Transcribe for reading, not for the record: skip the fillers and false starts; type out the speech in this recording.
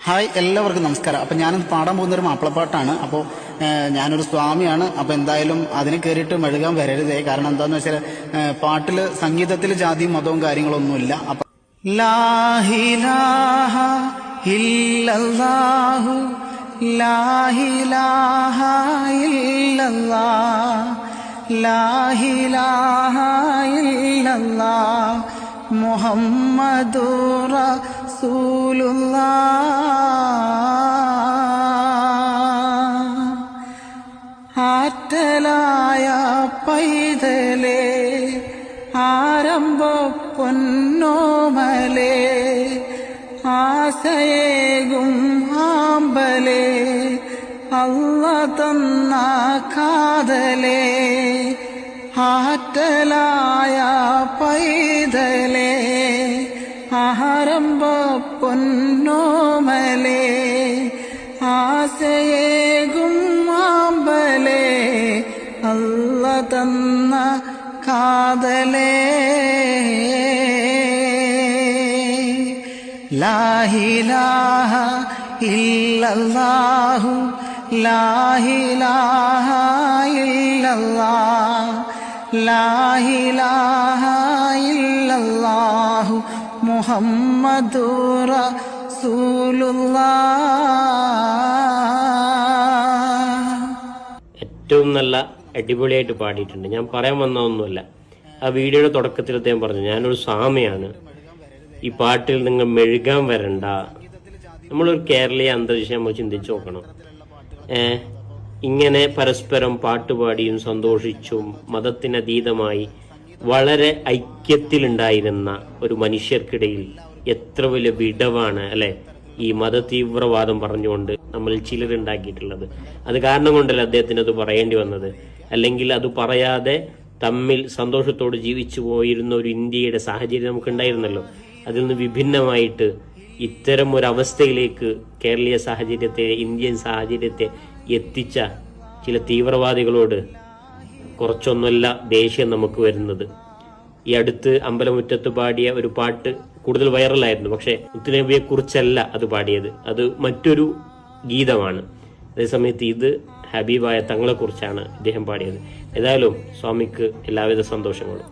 Hi, എല്ലാവർക്കും നമസ്കാരം. അപ്പം ഞാനിന്ന് പാടാൻ പോകുന്നൊരു മാപ്പിളപ്പാട്ടാണ്. അപ്പോൾ ഞാനൊരു സ്വാമിയാണ്. അപ്പോൾ എന്തായാലും അതിന് കയറിയിട്ട് മെഴുകാൻ വരരുതേ. കാരണം എന്താണെന്ന് വെച്ചാൽ പാട്ടിൽ സംഗീതത്തിൽ ജാതിയും മതവും കാര്യങ്ങളൊന്നുമില്ല. അപ്പം ലാഹിലാഹ ഇല്ലല്ലാഹു ലാഹിലാഹ ഇല്ലല്ലാഹ് ലാഹിലാഹ ഇല്ലല്ലാഹ് മുഹമ്മദുർ റസൂലുള്ളാഹ്. ആറ്റലായ പൈതലേ, ആരംഭ പൊന്നോമലേ, ആശയേകും ആമ്പലേ, അല്ല തന്ന കാതലേ. ആറ്റലായ പൈതലേ, ആരംഭ പൊന്നോമലേ, ആശയേകും ആമ്പലേ, അല്ല തന്ന കാതലേ. ലാഹിലാഹ ഇല്ലല്ലാഹു ലാഹിലാഹ ഇല്ലല്ലാഹ് ലാഹിലാഹ ഇല്ലല്ലാഹു മുഹമ്മദുർ റസൂലുള്ളാഹ്. ഏറ്റവും നല്ല അടിപൊളിയായിട്ട് പാടിയിട്ടുണ്ട്. ഞാൻ പറയാൻ വന്ന ഒന്നുമല്ല. ആ വീഡിയോയുടെ തുടക്കത്തിൽ അദ്ദേഹം പറഞ്ഞു, ഞാനൊരു സ്വാമിയാണ്, ഈ പാട്ടിൽ നിങ്ങൾ മെഴുകാൻ വരണ്ട. നമ്മളൊരു കേരളീയ അന്തരീക്ഷം നമ്മൾ ചിന്തിച്ചു നോക്കണം. ഇങ്ങനെ പരസ്പരം പാട്ടുപാടിയും സന്തോഷിച്ചും മതത്തിനതീതമായി വളരെ ഐക്യത്തിലുണ്ടായിരുന്ന ഒരു മനുഷ്യർക്കിടയിൽ എത്ര വലിയ വിടവാണ് അല്ലെ ഈ മത തീവ്രവാദം പറഞ്ഞുകൊണ്ട് നമ്മൾ ചിലരുണ്ടാക്കിയിട്ടുള്ളത്. അത് കാരണം കൊണ്ടല്ല അദ്ദേഹത്തിന് അത് പറയേണ്ടി വന്നത്. അല്ലെങ്കിൽ അത് പറയാതെ തമ്മിൽ സന്തോഷത്തോട് ജീവിച്ചു പോയിരുന്ന ഒരു ഇന്ത്യയുടെ സാഹചര്യം നമുക്കുണ്ടായിരുന്നല്ലോ. അതിൽ നിന്ന് വിഭിന്നമായിട്ട് ഇത്തരം ഒരു അവസ്ഥയിലേക്ക് കേരളീയ സാഹചര്യത്തെ, ഇന്ത്യൻ സാഹചര്യത്തെ എത്തിച്ച ചില തീവ്രവാദികളോട് കുറച്ചൊന്നുമല്ല ദേഷ്യം നമുക്ക് വരുന്നത്. ഈ അടുത്ത് അമ്പലമുറ്റത്ത് പാടിയ ഒരു പാട്ട് കൂടുതൽ വൈറലായിരുന്നു. പക്ഷെ മുത്തുനബിയെ കുറിച്ചല്ല അത് പാടിയത്, അത് മറ്റൊരു ഗീതമാണ്. അതേസമയത്ത് ഇത് ഹബീബായ തങ്ങളെ കുറിച്ചാണ് ഇദ്ദേഹം പാടിയത്. ഏതായാലും സ്വാമിക്ക് എല്ലാവിധ സന്തോഷങ്ങളും.